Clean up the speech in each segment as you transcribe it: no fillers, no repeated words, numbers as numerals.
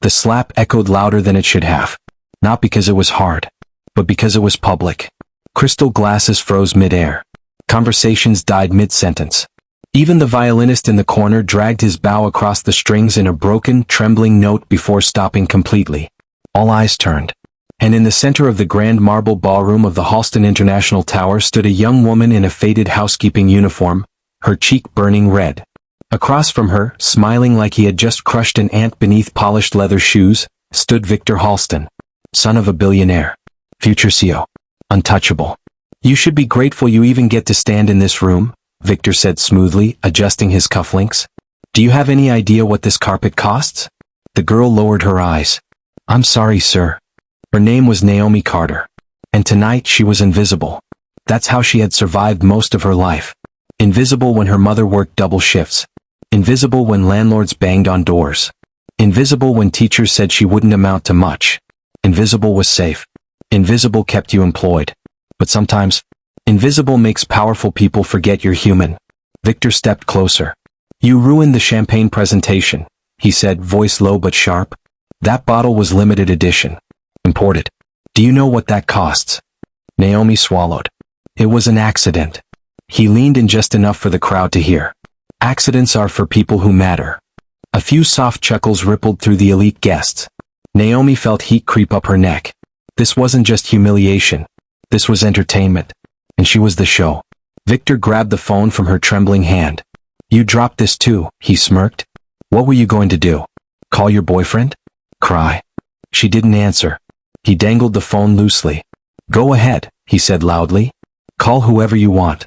The slap echoed louder than it should have. Not because it was hard, but because it was public. Crystal glasses froze mid-air. Conversations died mid-sentence. Even the violinist in the corner dragged his bow across the strings in a broken, trembling note before stopping completely. All eyes turned. And in the center of the grand marble ballroom of the Halston International Tower stood a young woman in a faded housekeeping uniform, her cheek burning red. Across from her, smiling like he had just crushed an ant beneath polished leather shoes, stood Victor Halston, son of a billionaire, future CEO, untouchable. "You should be grateful you even get to stand in this room," Victor said smoothly, adjusting his cufflinks. "Do you have any idea what this carpet costs?" The girl lowered her eyes. "I'm sorry, sir." Her name was Naomi Carter. And tonight she was invisible. That's how she had survived most of her life. Invisible when her mother worked double shifts. Invisible when landlords banged on doors. Invisible when teachers said she wouldn't amount to much. Invisible was safe. Invisible kept you employed. But sometimes, invisible makes powerful people forget you're human. Victor stepped closer. "You ruined the champagne presentation," he said, voice low but sharp. "That bottle was limited edition. Imported. Do you know what that costs?" Naomi swallowed. "It was an accident." He leaned in just enough for the crowd to hear. "Accidents are for people who matter." A few soft chuckles rippled through the elite guests. Naomi felt heat creep up her neck. This wasn't just humiliation. This was entertainment. And she was the show. Victor grabbed the phone from her trembling hand. "You dropped this too," he smirked. "What were you going to do? Call your boyfriend? Cry?" She didn't answer. He dangled the phone loosely. "Go ahead," he said loudly. "Call whoever you want."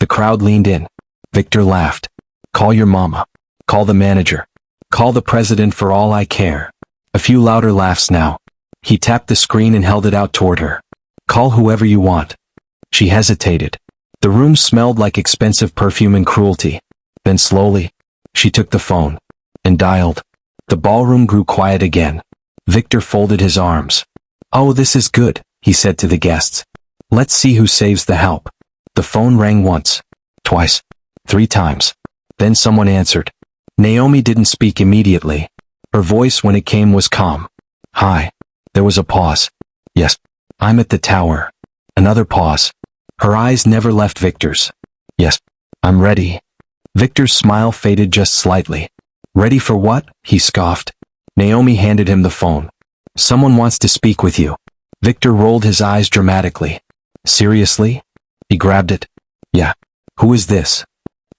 The crowd leaned in. Victor laughed. "Call your mama. Call the manager. Call the president for all I care." A few louder laughs now. He tapped the screen and held it out toward her. "Call whoever you want." She hesitated. The room smelled like expensive perfume and cruelty. Then slowly, she took the phone and dialed. The ballroom grew quiet again. Victor folded his arms. "Oh, this is good," he said to the guests. "Let's see who saves the help." The phone rang once, twice, 3 times. Then someone answered. Naomi didn't speak immediately. Her voice when it came was calm. "Hi." There was a pause. "Yes, I'm at the tower." Another pause. Her eyes never left Victor's. "Yes, I'm ready." Victor's smile faded just slightly. "Ready for what?" he scoffed. Naomi handed him the phone. "Someone wants to speak with you." Victor rolled his eyes dramatically. "Seriously?" He grabbed it. "Yeah. Who is this?"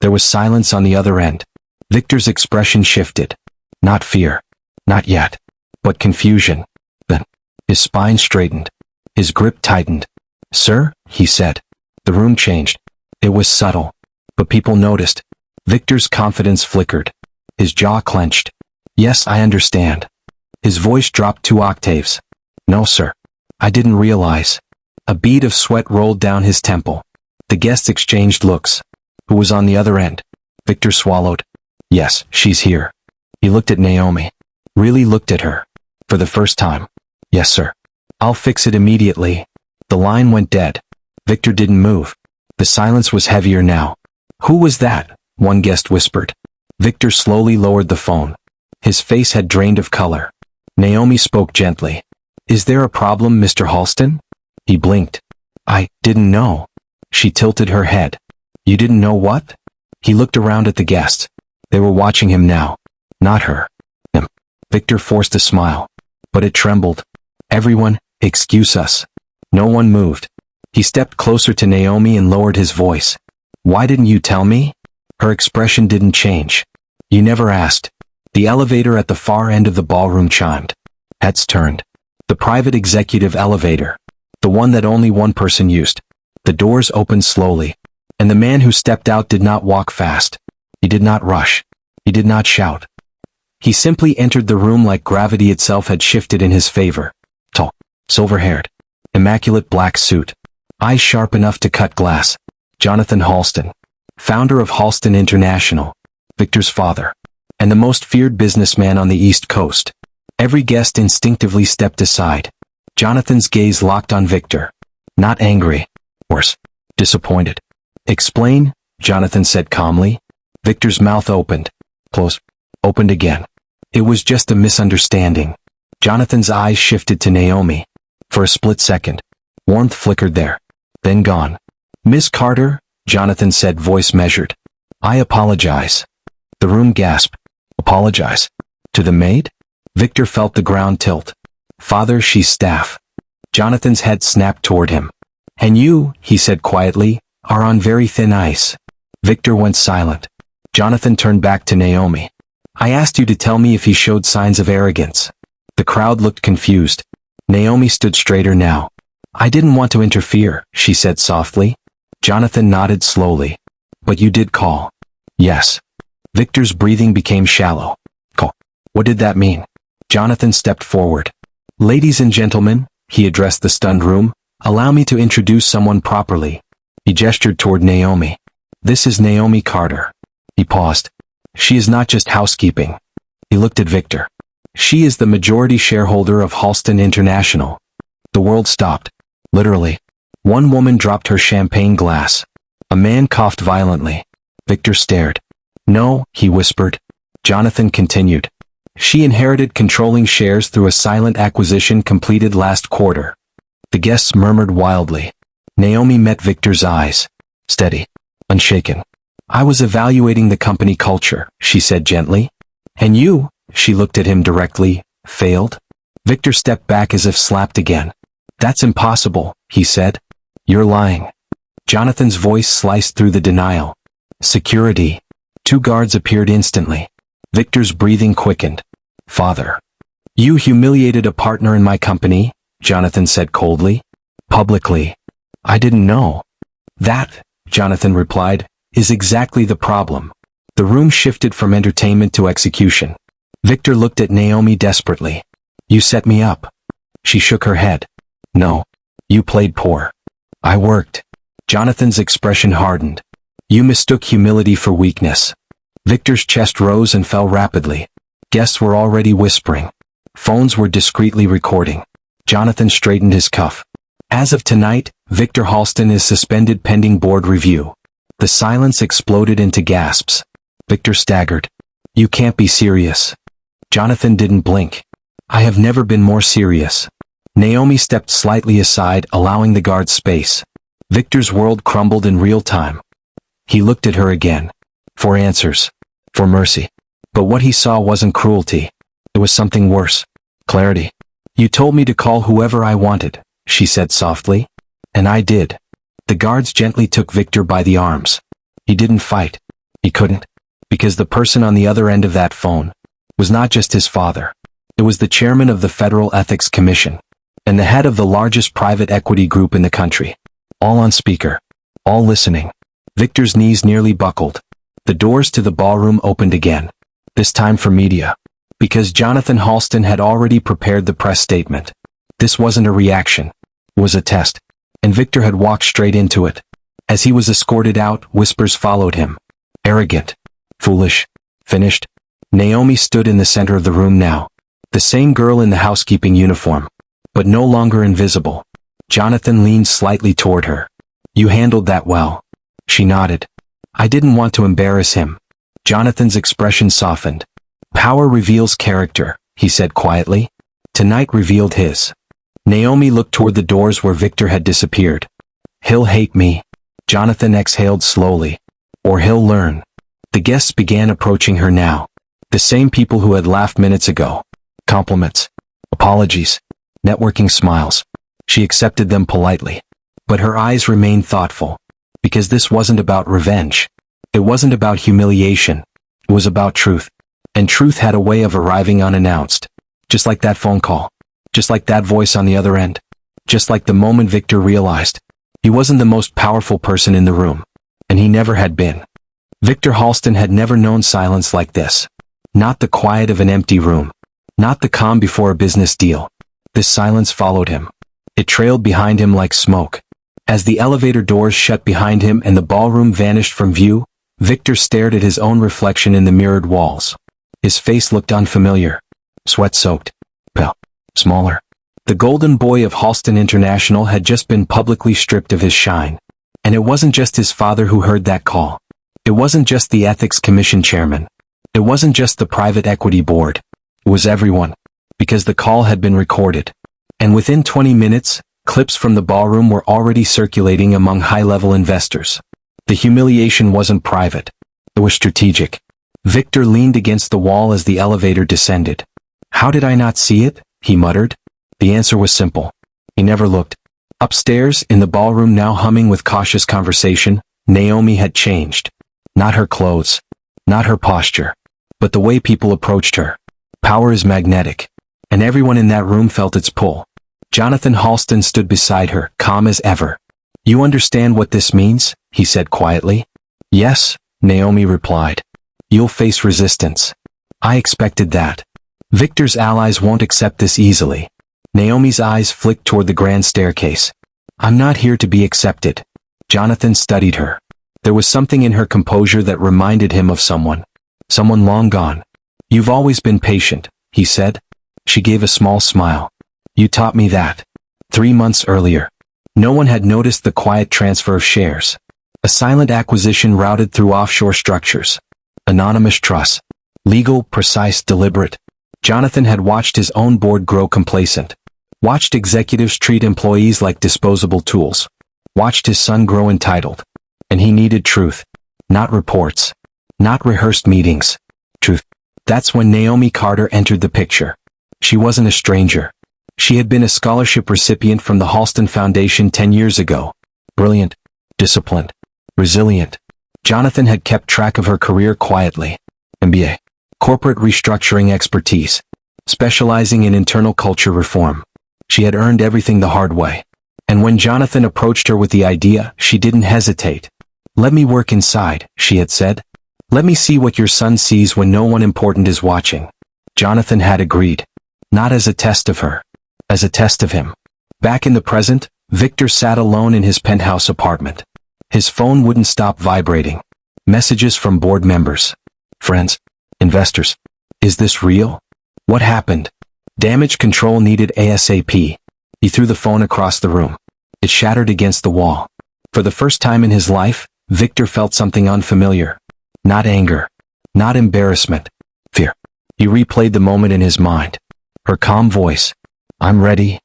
There was silence on the other end. Victor's expression shifted. Not fear. Not yet. But confusion. Then, his spine straightened. His grip tightened. "Sir?" he said. The room changed. It was subtle. But people noticed. Victor's confidence flickered. His jaw clenched. "Yes, I understand." His voice dropped 2 octaves. "No, sir. I didn't realize." A bead of sweat rolled down his temple. The guests exchanged looks. Who was on the other end? Victor swallowed. "Yes, she's here." He looked at Naomi. Really looked at her. For the first time. "Yes, sir. I'll fix it immediately." The line went dead. Victor didn't move. The silence was heavier now. "Who was that?" one guest whispered. Victor slowly lowered the phone. His face had drained of color. Naomi spoke gently. "Is there a problem, Mr. Halston?" He blinked. "I didn't know." She tilted her head. "You didn't know what?" He looked around at the guests. They were watching him now. Not her. Him. Victor forced a smile. But it trembled. "Everyone, excuse us." No one moved. He stepped closer to Naomi and lowered his voice. "Why didn't you tell me?" Her expression didn't change. "You never asked." The elevator at the far end of the ballroom chimed. Heads turned. The private executive elevator. The one that only one person used. The doors opened slowly. And the man who stepped out did not walk fast. He did not rush. He did not shout. He simply entered the room like gravity itself had shifted in his favor. Tall, silver-haired, immaculate black suit. Eyes sharp enough to cut glass. Jonathan Halston. Founder of Halston International. Victor's father. And the most feared businessman on the East Coast. Every guest instinctively stepped aside. Jonathan's gaze locked on Victor. Not angry. Worse. Disappointed. "Explain," Jonathan said calmly. Victor's mouth opened. Closed. Opened again. It was just a misunderstanding. Jonathan's eyes shifted to Naomi. For a split second, warmth flickered there, then gone. Miss Carter, Jonathan said, voice measured. I apologize. The room gasped. Apologize? To the maid? Victor felt the ground tilt. Father, she's staff. Jonathan's head snapped toward him. And you, he said quietly, are on very thin ice. Victor went silent. Jonathan turned back to Naomi. I asked you to tell me if he showed signs of arrogance. The crowd looked confused. Naomi stood straighter now. I didn't want to interfere, she said softly. Jonathan nodded slowly. But you did call. Yes. Victor's breathing became shallow. Call. What did that mean? Jonathan stepped forward. Ladies and gentlemen, he addressed the stunned room, allow me to introduce someone properly. He gestured toward Naomi. This is Naomi Carter. He paused. She is not just housekeeping. He looked at Victor. She is the majority shareholder of Halston International. The world stopped. Literally. One woman dropped her champagne glass. A man coughed violently. Victor stared. No, he whispered. Jonathan continued. She inherited controlling shares through a silent acquisition completed last quarter. The guests murmured wildly. Naomi met Victor's eyes. Steady. Unshaken. I was evaluating the company culture, she said gently. And you, she looked at him directly, failed? Victor stepped back as if slapped again. That's impossible, he said. You're lying. Jonathan's voice sliced through the denial. Security. 2 guards appeared instantly. Victor's breathing quickened. Father. You humiliated a partner in my company, Jonathan said coldly. Publicly. I didn't know. That, Jonathan replied, is exactly the problem. The room shifted from entertainment to execution. Victor looked at Naomi desperately. You set me up. She shook her head. No. You played poor. I worked. Jonathan's expression hardened. You mistook humility for weakness. Victor's chest rose and fell rapidly. Guests were already whispering. Phones were discreetly recording. Jonathan straightened his cuff. As of tonight, Victor Halston is suspended pending board review. The silence exploded into gasps. Victor staggered. You can't be serious. Jonathan didn't blink. I have never been more serious. Naomi stepped slightly aside, allowing the guard space. Victor's world crumbled in real time. He looked at her again. For answers. For mercy. But what he saw wasn't cruelty. It was something worse. Clarity. You told me to call whoever I wanted, she said softly. And I did. The guards gently took Victor by the arms. He didn't fight. He couldn't. Because the person on the other end of that phone was not just his father. It was the chairman of the Federal Ethics Commission. And the head of the largest private equity group in the country. All on speaker. All listening. Victor's knees nearly buckled. The doors to the ballroom opened again. This time for media. Because Jonathan Halston had already prepared the press statement. This wasn't a reaction. It was a test. And Victor had walked straight into it. As he was escorted out, whispers followed him. Arrogant. Foolish. Finished. Naomi stood in the center of the room now. The same girl in the housekeeping uniform. But no longer invisible. Jonathan leaned slightly toward her. You handled that well. She nodded. I didn't want to embarrass him. Jonathan's expression softened. Power reveals character, he said quietly. Tonight revealed his. Naomi looked toward the doors where Victor had disappeared. He'll hate me. Jonathan exhaled slowly. Or he'll learn. The guests began approaching her now. The same people who had laughed minutes ago. Compliments. Apologies. Networking smiles. She accepted them politely. But her eyes remained thoughtful. Because this wasn't about revenge. It wasn't about humiliation. It was about truth. And truth had a way of arriving unannounced. Just like that phone call. Just like that voice on the other end. Just like the moment Victor realized. He wasn't the most powerful person in the room. And he never had been. Victor Halston had never known silence like this. Not the quiet of an empty room. Not the calm before a business deal. This silence followed him. It trailed behind him like smoke. As the elevator doors shut behind him and the ballroom vanished from view, Victor stared at his own reflection in the mirrored walls. His face looked unfamiliar. Sweat-soaked. Pale. Smaller. The golden boy of Halston International had just been publicly stripped of his shine. And it wasn't just his father who heard that call. It wasn't just the Ethics Commission chairman. It wasn't just the private equity board. It was everyone. Because the call had been recorded. And within 20 minutes, clips from the ballroom were already circulating among high-level investors. The humiliation wasn't private. It was strategic. Victor leaned against the wall as the elevator descended. "How did I not see it?" he muttered. The answer was simple. He never looked. Upstairs, in the ballroom now humming with cautious conversation, Naomi had changed. Not her clothes. Not her posture. But the way people approached her. Power is magnetic. And everyone in that room felt its pull. Jonathan Halston stood beside her, calm as ever. "You understand what this means?" he said quietly. "Yes," Naomi replied. "You'll face resistance." "I expected that. Victor's allies won't accept this easily." Naomi's eyes flicked toward the grand staircase. "I'm not here to be accepted." Jonathan studied her. There was something in her composure that reminded him of someone. Someone long gone. "You've always been patient," he said. She gave a small smile. "You taught me that." 3 months earlier. No one had noticed the quiet transfer of shares. A silent acquisition routed through offshore structures. Anonymous trusts. Legal, precise, deliberate. Jonathan had watched his own board grow complacent. Watched executives treat employees like disposable tools. Watched his son grow entitled. And he needed truth. Not reports. Not rehearsed meetings. Truth. That's when Naomi Carter entered the picture. She wasn't a stranger. She had been a scholarship recipient from the Halston Foundation 10 years ago. Brilliant. Disciplined. Resilient. Jonathan had kept track of her career quietly. MBA. Corporate restructuring expertise. Specializing in internal culture reform. She had earned everything the hard way. And when Jonathan approached her with the idea, she didn't hesitate. "Let me work inside," she had said. "Let me see what your son sees when no one important is watching." Jonathan had agreed. Not as a test of her. As a test of him. Back in the present, Victor sat alone in his penthouse apartment. His phone wouldn't stop vibrating. Messages from board members. Friends. Investors. Is this real? What happened? Damage control needed ASAP. He threw the phone across the room. It shattered against the wall. For the first time in his life, Victor felt something unfamiliar. Not anger. Not embarrassment. Fear. He replayed the moment in his mind. Her calm voice. "I'm ready."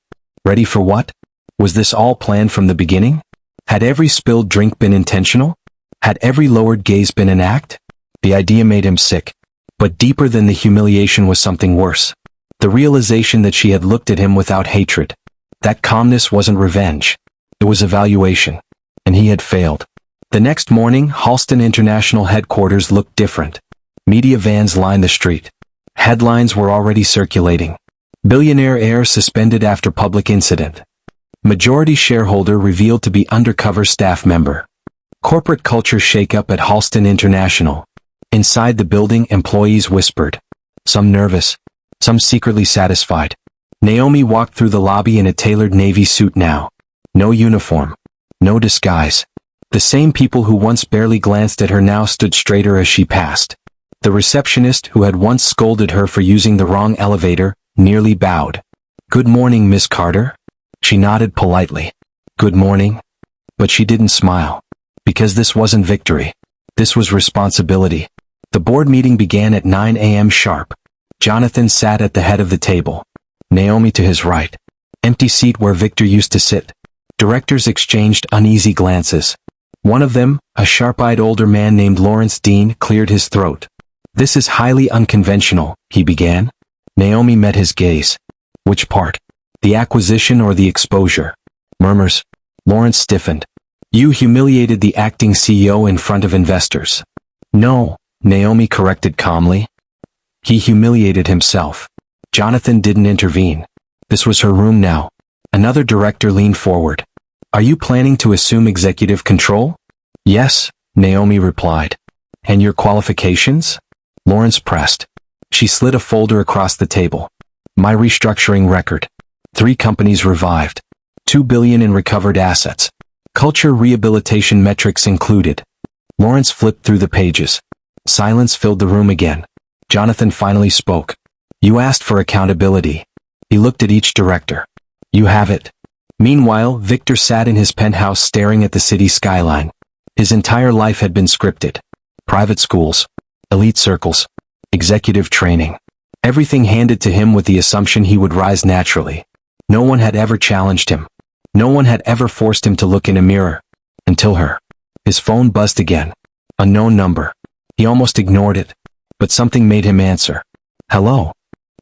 Ready for what? Was this all planned from the beginning? Had every spilled drink been intentional? Had every lowered gaze been an act? The idea made him sick. But deeper than the humiliation was something worse. The realization that she had looked at him without hatred. That calmness wasn't revenge. It was evaluation. And he had failed. The next morning, Halston International headquarters looked different. Media vans lined the street. Headlines were already circulating. Billionaire heir suspended after public incident. Majority shareholder revealed to be undercover staff member. Corporate culture shakeup at Halston International. Inside the building, employees whispered. Some nervous. Some secretly satisfied. Naomi walked through the lobby in a tailored navy suit now. No uniform. No disguise. The same people who once barely glanced at her now stood straighter as she passed. The receptionist, who had once scolded her for using the wrong elevator, nearly bowed. "Good morning, Miss Carter." She nodded politely. "Good morning." But she didn't smile. Because this wasn't victory. This was responsibility. The board meeting began at 9 a.m. sharp. Jonathan sat at the head of the table. Naomi to his right. Empty seat where Victor used to sit. Directors exchanged uneasy glances. One of them, a sharp-eyed older man named Lawrence Dean, cleared his throat. "This is highly unconventional," he began. Naomi met his gaze. "Which part? The acquisition or the exposure?" Murmurs. Lawrence stiffened. "You humiliated the acting CEO in front of investors." "No," Naomi corrected calmly. "He humiliated himself." Jonathan didn't intervene. This was her room now. Another director leaned forward. "Are you planning to assume executive control?" "Yes," Naomi replied. "And your qualifications?" Lawrence pressed. She slid a folder across the table. "My restructuring record. 3 companies revived. $2 billion in recovered assets. Culture rehabilitation metrics included." Lawrence flipped through the pages. Silence filled the room again. Jonathan finally spoke. "You asked for accountability." He looked at each director. "You have it." Meanwhile, Victor sat in his penthouse staring at the city skyline. His entire life had been scripted. Private schools. Elite circles. Executive training. Everything handed to him with the assumption he would rise naturally. No one had ever challenged him. No one had ever forced him to look in a mirror. Until his phone buzzed again. Unknown number. He almost ignored it. But something made him answer. Hello?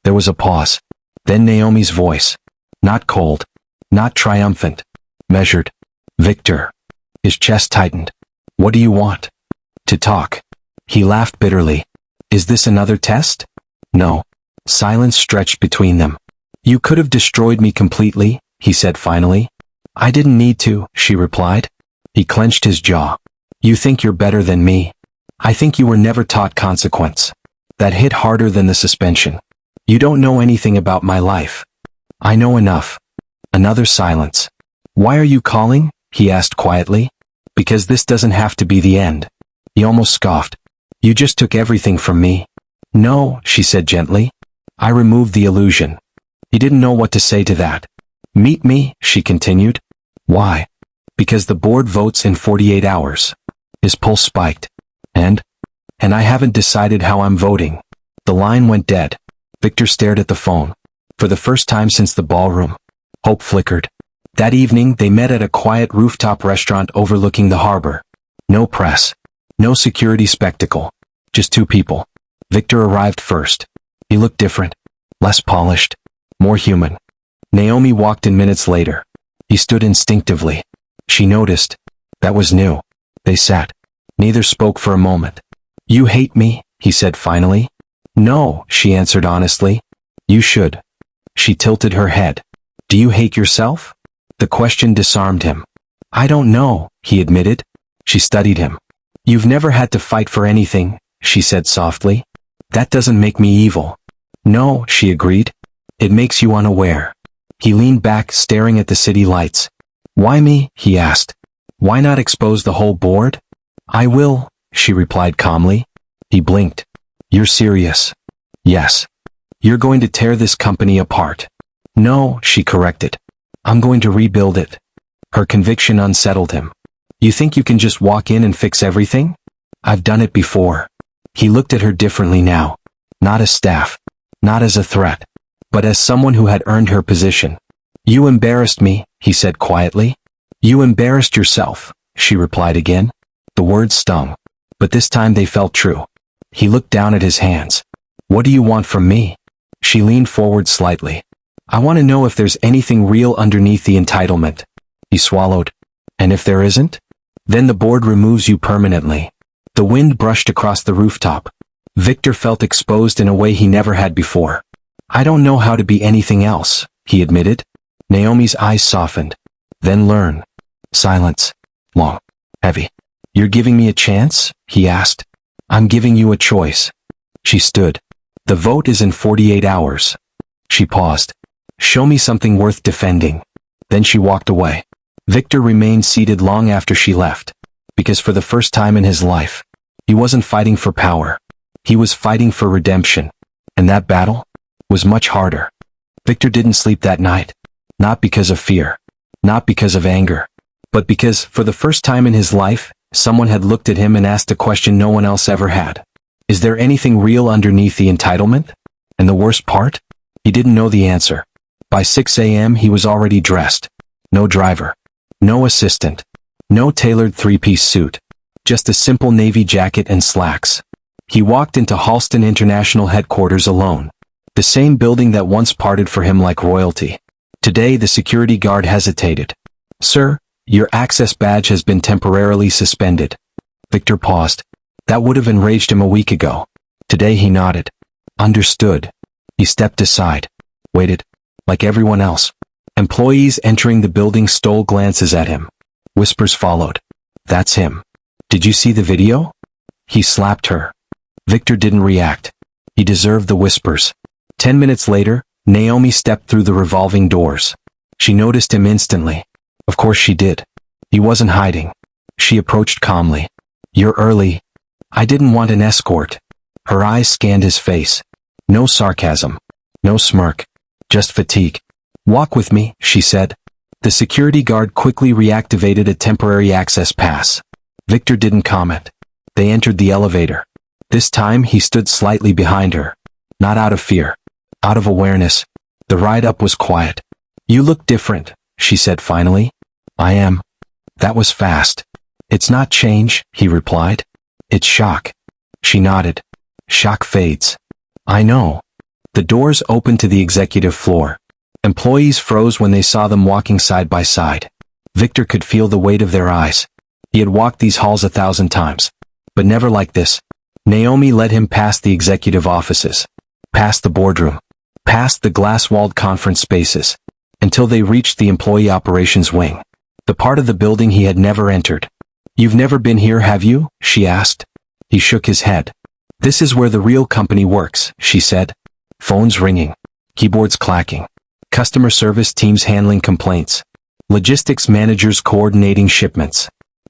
There was a pause. Then Naomi's voice. Not cold. Not triumphant. Measured. Victor. His chest tightened. What do you want? To talk. He laughed bitterly. Is this another test? No. Silence stretched between them. You could have destroyed me completely, he said finally. I didn't need to, she replied. He clenched his jaw. You think you're better than me. I think you were never taught consequence. That hit harder than the suspension. You don't know anything about my life. I know enough. Another silence. Why are you calling? He asked quietly. Because this doesn't have to be the end. He almost scoffed. You just took everything from me. No, she said gently. I removed the illusion. He didn't know what to say to that. Meet me, she continued. Why? Because the board votes in 48 hours. His pulse spiked. And I haven't decided how I'm voting. The line went dead. Victor stared at the phone. For the first time since the ballroom, hope flickered. That evening they met at a quiet rooftop restaurant overlooking the harbor. No press. No security spectacle. Just two people. Victor arrived first. He looked different. Less polished. More human. Naomi walked in minutes later. He stood instinctively. She noticed. That was new. They sat. Neither spoke for a moment. You hate me, he said finally. No, she answered honestly. You should. She tilted her head. Do you hate yourself? The question disarmed him. I don't know, he admitted. She studied him. You've never had to fight for anything, she said softly. That doesn't make me evil. No, she agreed. It makes you unaware. He leaned back, staring at the city lights. Why me? He asked. Why not expose the whole board? I will, she replied calmly. He blinked. You're serious? Yes. You're going to tear this company apart. No, she corrected. I'm going to rebuild it. Her conviction unsettled him. You think you can just walk in and fix everything? I've done it before. He looked at her differently now. Not as staff. Not as a threat. But as someone who had earned her position. You embarrassed me, he said quietly. You embarrassed yourself, she replied again. The words stung. But this time they felt true. He looked down at his hands. What do you want from me? She leaned forward slightly. I want to know if there's anything real underneath the entitlement. He swallowed. And if there isn't? Then the board removes you permanently. The wind brushed across the rooftop. Victor felt exposed in a way he never had before. I don't know how to be anything else, he admitted. Naomi's eyes softened. Then learn. Silence. Long. Heavy. You're giving me a chance? He asked. I'm giving you a choice. She stood. The vote is in 48 hours. She paused. Show me something worth defending. Then she walked away. Victor remained seated long after she left. Because for the first time in his life, he wasn't fighting for power. He was fighting for redemption. And that battle was much harder. Victor didn't sleep that night. Not because of fear. Not because of anger. But because, for the first time in his life, someone had looked at him and asked a question no one else ever had. Is there anything real underneath the entitlement? And the worst part? He didn't know the answer. By 6 a.m. he was already dressed. No driver. No assistant. No tailored three-piece suit. Just a simple navy jacket and slacks. He walked into Halston International headquarters alone. The same building that once parted for him like royalty. Today the security guard hesitated. Sir, your access badge has been temporarily suspended. Victor paused. That would have enraged him a week ago. Today he nodded. Understood. He stepped aside. Waited. Like everyone else. Employees entering the building stole glances at him. Whispers followed. That's him. Did you see the video? He slapped her. Victor didn't react. He deserved the whispers. 10 minutes later, Naomi stepped through the revolving doors. She noticed him instantly. Of course she did. He wasn't hiding. She approached calmly. You're early. I didn't want an escort. Her eyes scanned his face. No sarcasm. No smirk. Just fatigue. Walk with me, she said. The security guard quickly reactivated a temporary access pass. Victor didn't comment. They entered the elevator. This time he stood slightly behind her. Not out of fear. Out of awareness. The ride up was quiet. "You look different," she said finally. "I am." That was fast. "It's not change," he replied. "It's shock." She nodded. "Shock fades." "I know." The doors opened to the executive floor. Employees froze when they saw them walking side by side. Victor could feel the weight of their eyes. He had walked these halls 1,000 times. But never like this. Naomi led him past the executive offices, past the boardroom, past the glass-walled conference spaces, until they reached the employee operations wing, the part of the building he had never entered. "You've never been here, have you?" she asked. He shook his head. "This is where the real company works," she said. Phones ringing, keyboards clacking, customer service teams handling complaints, logistics managers coordinating shipments,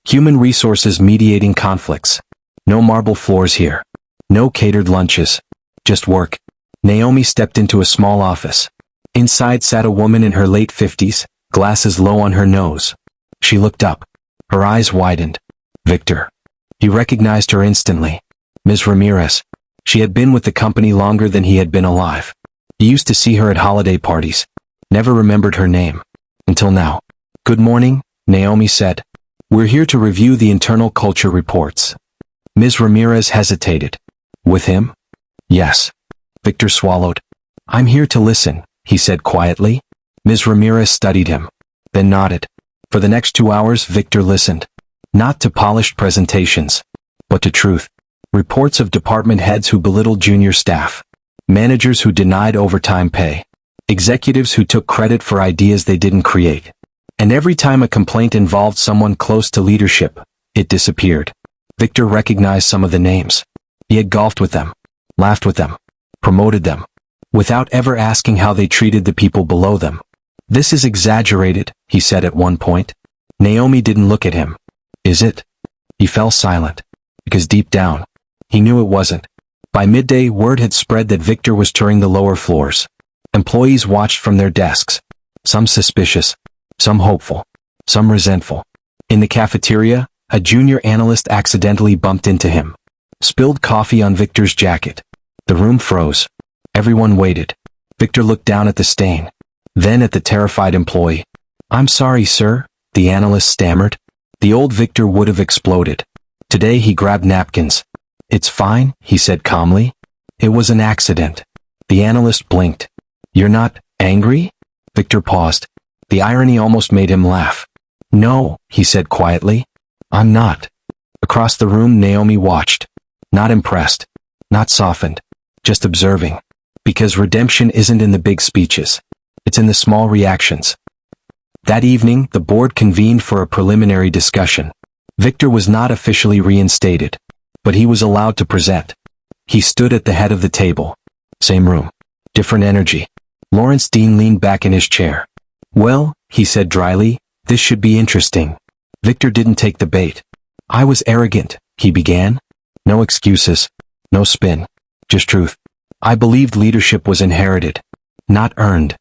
human resources mediating conflicts. No marble floors here. No catered lunches. Just work. Naomi stepped into a small office. Inside sat a woman in her late 50s, glasses low on her nose. She looked up. Her eyes widened. Victor. He recognized her instantly. Ms. Ramirez. She had been with the company longer than he had been alive. He used to see her at holiday parties. Never remembered her name. Until now. "Good morning," Naomi said. "We're here to review the internal culture reports." Ms. Ramirez hesitated. "With him?" "Yes." Victor swallowed. "I'm here to listen," he said quietly. Ms. Ramirez studied him, then nodded. For the next 2 hours, Victor listened. Not to polished presentations, but to truth. Reports of department heads who belittled junior staff, managers who denied overtime pay, executives who took credit for ideas they didn't create. And every time a complaint involved someone close to leadership, it disappeared. Victor recognized some of the names. He had golfed with them, laughed with them, promoted them, without ever asking how they treated the people below them. "This is exaggerated," he said at one point. Naomi didn't look at him. "Is it?" He fell silent, because deep down, he knew it wasn't. By midday, word had spread that Victor was touring the lower floors. Employees watched from their desks, some suspicious, some hopeful, some resentful. In the cafeteria, a junior analyst accidentally bumped into him. Spilled coffee on Victor's jacket. The room froze. Everyone waited. Victor looked down at the stain, then at the terrified employee. "I'm sorry, sir," the analyst stammered. The old Victor would have exploded. Today he grabbed napkins. "It's fine," he said calmly. "It was an accident." The analyst blinked. "You're not angry?" Victor paused. The irony almost made him laugh. "No," he said quietly. "I'm not." Across the room, Naomi watched. Not impressed. Not softened. Just observing. Because redemption isn't in the big speeches. It's in the small reactions. That evening, the board convened for a preliminary discussion. Victor was not officially reinstated, but he was allowed to present. He stood at the head of the table. Same room. Different energy. Lawrence Dean leaned back in his chair. "Well," he said dryly, "this should be interesting." Victor didn't take the bait. "I was arrogant," he began. No excuses. No spin. Just truth. "I believed leadership was inherited, not earned."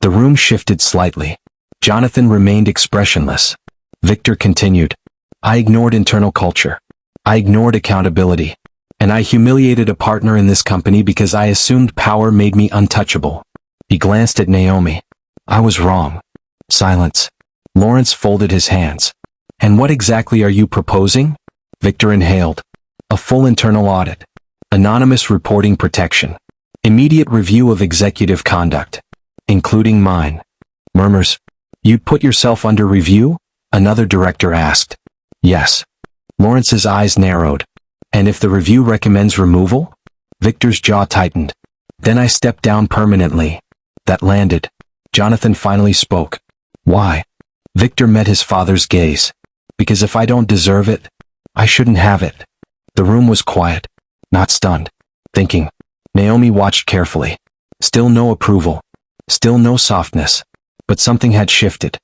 The room shifted slightly. Jonathan remained expressionless. Victor continued. "I ignored internal culture. I ignored accountability. And I humiliated a partner in this company because I assumed power made me untouchable." He glanced at Naomi. "I was wrong." Silence. Lawrence folded his hands. "And what exactly are you proposing?" Victor inhaled. "A full internal audit. Anonymous reporting protection. Immediate review of executive conduct. Including mine." Murmurs. "You'd put yourself under review?" another director asked. "Yes." Lawrence's eyes narrowed. "And if the review recommends removal?" Victor's jaw tightened. "Then I step down permanently." That landed. Jonathan finally spoke. "Why?" Victor met his father's gaze. "Because if I don't deserve it, I shouldn't have it." The room was quiet, not stunned, thinking. Naomi watched carefully. Still no approval. Still no softness. But something had shifted.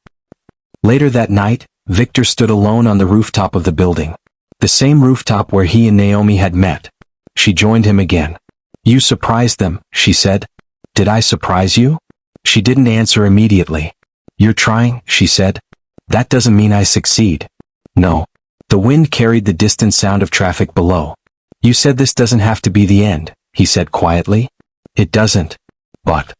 Later that night, Victor stood alone on the rooftop of the building. The same rooftop where he and Naomi had met. She joined him again. "You surprised them," she said. "Did I surprise you?" She didn't answer immediately. "You're trying," she said. "That doesn't mean I succeed." "No." The wind carried the distant sound of traffic below. "You said this doesn't have to be the end," he said quietly. It doesn't. But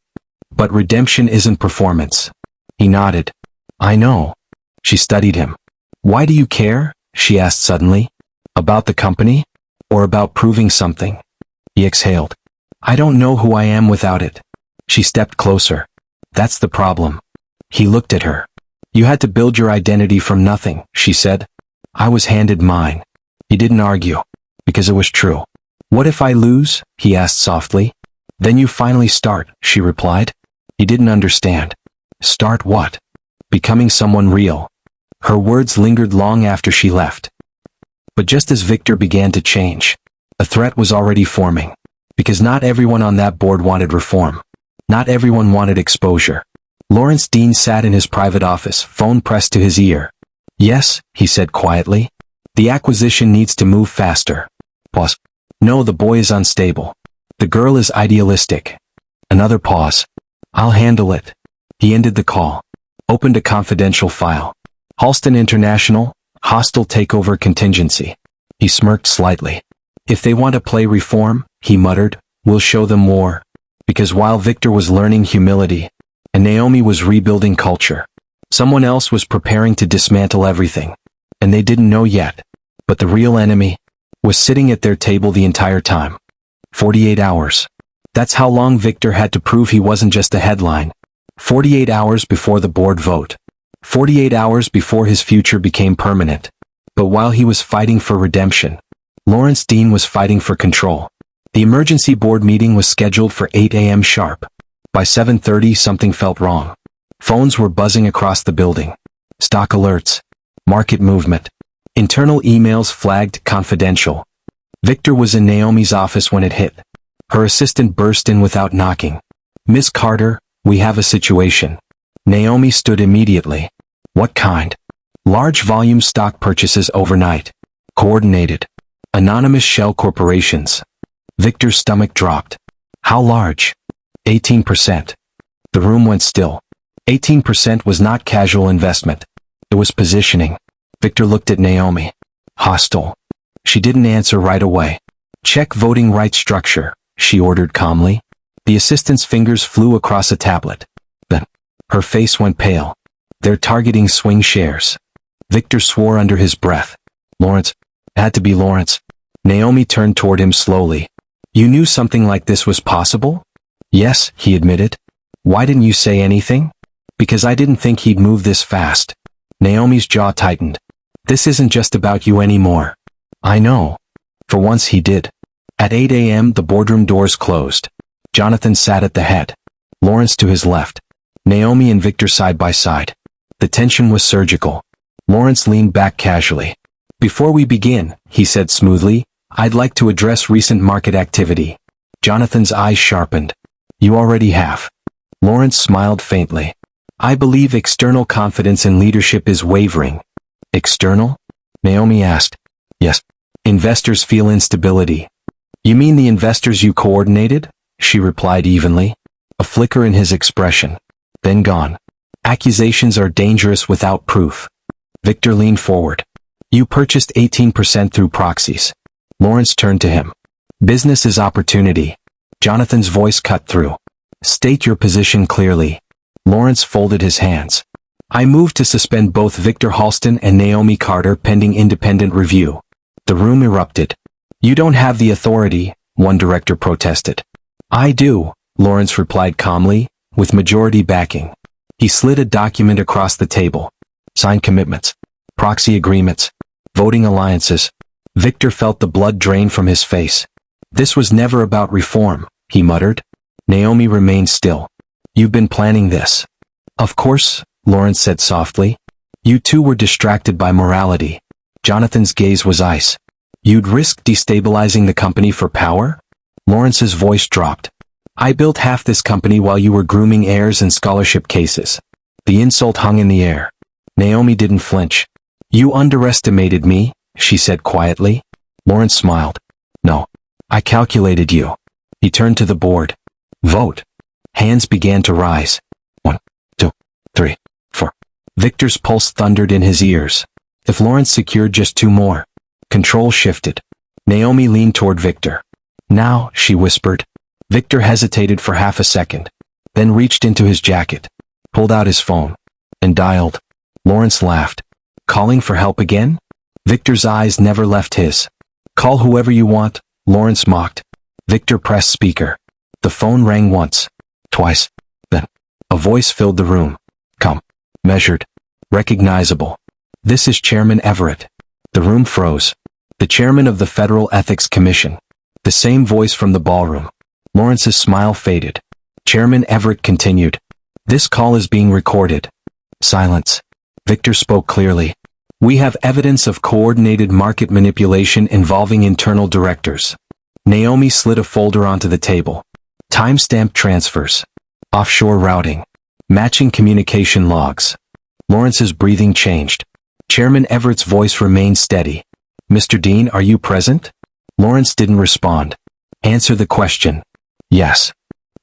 redemption isn't performance. He nodded. I know. She studied him. Why do you care? She asked suddenly. About the company? Or about proving something? He exhaled. I don't know who I am without it. She stepped closer. That's the problem. He looked at her. You had to build your identity from nothing, she said. I was handed mine. He didn't argue. Because it was true. What if I lose? He asked softly. Then you finally start, she replied. He didn't understand. Start what? Becoming someone real. Her words lingered long after she left. But just as Victor began to change, a threat was already forming. Because not everyone on that board wanted reform. Not everyone wanted exposure. Lawrence Dean sat in his private office, phone pressed to his ear. Yes, he said quietly. The acquisition needs to move faster. Pause. No, the boy is unstable. The girl is idealistic. Another pause. I'll handle it. He ended the call. Opened a confidential file. Halston International, hostile takeover contingency. He smirked slightly. If they want to play reform, he muttered, we'll show them war. Because while Victor was learning humility, and Naomi was rebuilding culture, someone else was preparing to dismantle everything. And they didn't know yet. But the real enemy was sitting at their table the entire time. 48 hours. That's how long Victor had to prove he wasn't just a headline. 48 hours before the board vote. 48 hours before his future became permanent. But while he was fighting for redemption, Lawrence Dean was fighting for control. The emergency board meeting was scheduled for 8 a.m. sharp. By 7:30 something felt wrong. Phones were buzzing across the building. Stock alerts. Market movement. Internal emails flagged confidential. Victor was in Naomi's office when it hit. Her assistant burst in without knocking. Miss Carter, we have a situation. Naomi stood immediately. What kind? Large volume stock purchases overnight. Coordinated. Anonymous shell corporations. Victor's stomach dropped. How large? 18%. The room went still. 18% was not casual investment. It was positioning. Victor looked at Naomi. Hostile. She didn't answer right away. Check voting rights structure, she ordered calmly. The assistant's fingers flew across a tablet. Then, her face went pale. They're targeting swing shares. Victor swore under his breath. Lawrence. It had to be Lawrence. Naomi turned toward him slowly. You knew something like this was possible? Yes, he admitted. Why didn't you say anything? Because I didn't think he'd move this fast. Naomi's jaw tightened. This isn't just about you anymore. I know. For once he did. At 8 a.m. the boardroom doors closed. Jonathan sat at the head. Lawrence to his left. Naomi and Victor side by side. The tension was surgical. Lawrence leaned back casually. Before we begin, he said smoothly, I'd like to address recent market activity. Jonathan's eyes sharpened. You already have. Lawrence smiled faintly. I believe external confidence in leadership is wavering. External? Naomi asked. Yes. Investors feel instability. You mean the investors you coordinated? She replied evenly. A flicker in his expression. Then gone. Accusations are dangerous without proof. Victor leaned forward. You purchased 18% through proxies. Lawrence turned to him. Business is opportunity. Jonathan's voice cut through. State your position clearly. Lawrence folded his hands. I moved to suspend both Victor Halston and Naomi Carter pending independent review. The room erupted. You don't have the authority, one director protested. I do, Lawrence replied calmly, with majority backing. He slid a document across the table. Signed commitments. Proxy agreements. Voting alliances. Victor felt the blood drain from his face. This was never about reform, he muttered. Naomi remained still. You've been planning this. Of course, Lawrence said softly. You two were distracted by morality. Jonathan's gaze was ice. You'd risk destabilizing the company for power? Lawrence's voice dropped. I built half this company while you were grooming heirs and scholarship cases. The insult hung in the air. Naomi didn't flinch. You underestimated me, she said quietly. Lawrence smiled. No. I calculated you. He turned to the board. Vote. Hands began to rise. 1, 2, 3, 4. Victor's pulse thundered in his ears. If Lawrence secured just 2 more, control shifted. Naomi leaned toward Victor. Now, she whispered, Victor hesitated for half a second, then reached into his jacket, pulled out his phone, and dialed. Lawrence laughed. Calling for help again? Victor's eyes never left his. Call whoever you want, Lawrence mocked. Victor pressed speaker. The phone rang once, twice, then a voice filled the room. Calm, measured, recognizable. This is Chairman Everett. The room froze. The chairman of the Federal Ethics Commission. The same voice from the ballroom. Lawrence's smile faded. Chairman Everett continued. This call is being recorded. Silence. Victor spoke clearly. We have evidence of coordinated market manipulation involving internal directors. Naomi slid a folder onto the table. Timestamp transfers. Offshore routing. Matching communication logs. Lawrence's breathing changed. Chairman Everett's voice remained steady. Mr. Dean, are you present? Lawrence didn't respond. Answer the question. Yes.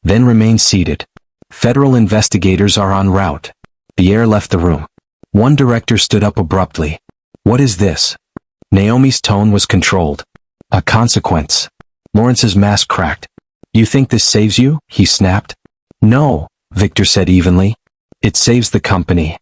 Then remain seated. Federal investigators are en route. The air left the room. One director stood up abruptly. What is this? Naomi's tone was controlled. A consequence. Lawrence's mask cracked. You think this saves you? He snapped. No, Victor said evenly. It saves the company.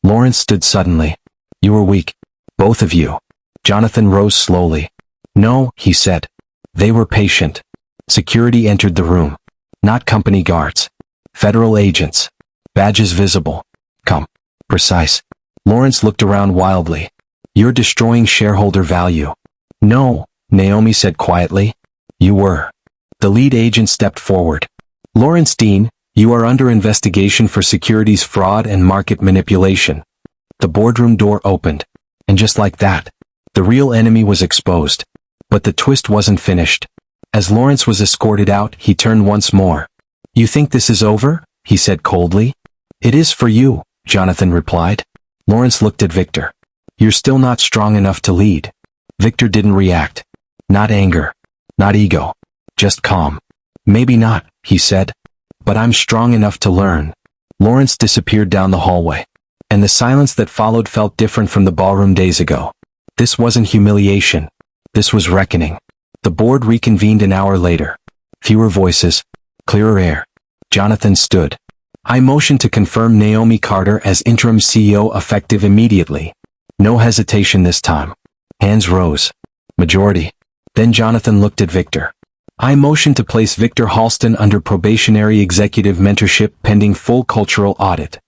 Lawrence stood suddenly. You were weak. Both of you. Jonathan rose slowly. No, he said. They were patient. Security entered the room. Not company guards. Federal agents. Badges visible. Come. Precise. Lawrence looked around wildly. You're destroying shareholder value. No, Naomi said quietly. You were. The lead agent stepped forward. Lawrence Dean, you are under investigation for securities fraud and market manipulation. The boardroom door opened. And just like that, the real enemy was exposed. But the twist wasn't finished. As Lawrence was escorted out, he turned once more. You think this is over? He said coldly. It is for you, Jonathan replied. Lawrence looked at Victor. You're still not strong enough to lead. Victor didn't react. Not anger. Not ego. Just calm. Maybe not, he said. But I'm strong enough to learn. Lawrence disappeared down the hallway. And the silence that followed felt different from the ballroom days ago. This wasn't humiliation. This was reckoning. The board reconvened an hour later. Fewer voices. Clearer air. Jonathan stood. I motion to confirm Naomi Carter as interim CEO effective immediately. No hesitation this time. Hands rose. Majority. Then Jonathan looked at Victor. I motion to place Victor Halston under probationary executive mentorship pending full cultural audit.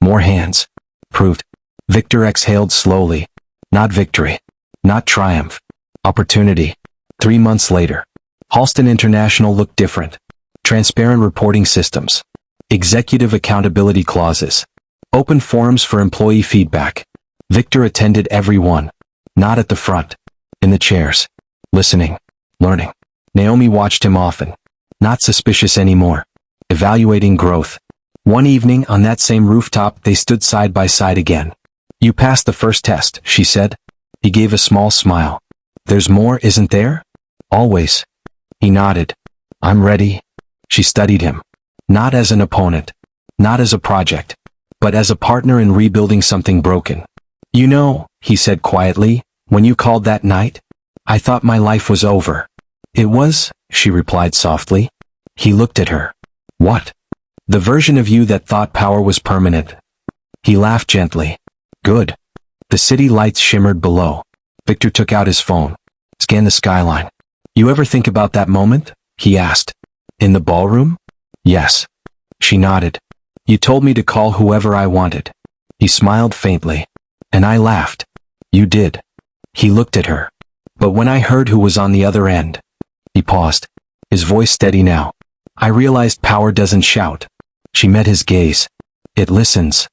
More hands. Proved. Victor exhaled slowly. Not victory. Not triumph. Opportunity. 3 months later. Halston International looked different. Transparent reporting systems. Executive accountability clauses. Open forums for employee feedback. Victor attended every one. Not at the front. In the chairs. Listening. Learning. Naomi watched him often. Not suspicious anymore. Evaluating growth. One evening on that same rooftop they stood side by side again. You passed the first test, she said. He gave a small smile. There's more, isn't there? Always. He nodded. I'm ready. She studied him. Not as an opponent. Not as a project. But as a partner in rebuilding something broken. You know, he said quietly, when you called that night, I thought my life was over. It was, she replied softly. He looked at her. What? The version of you that thought power was permanent. He laughed gently. Good. The city lights shimmered below. Victor took out his phone. Scanned the skyline. You ever think about that moment? He asked. In the ballroom? Yes. She nodded. You told me to call whoever I wanted. He smiled faintly. And I laughed. You did. He looked at her. But when I heard who was on the other end. He paused. His voice steady now. I realized power doesn't shout. She met his gaze. It listens.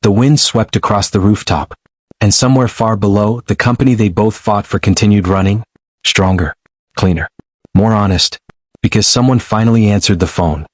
The wind swept across the rooftop. And somewhere far below, the company they both fought for continued running. Stronger. Cleaner. More honest. Because someone finally answered the phone.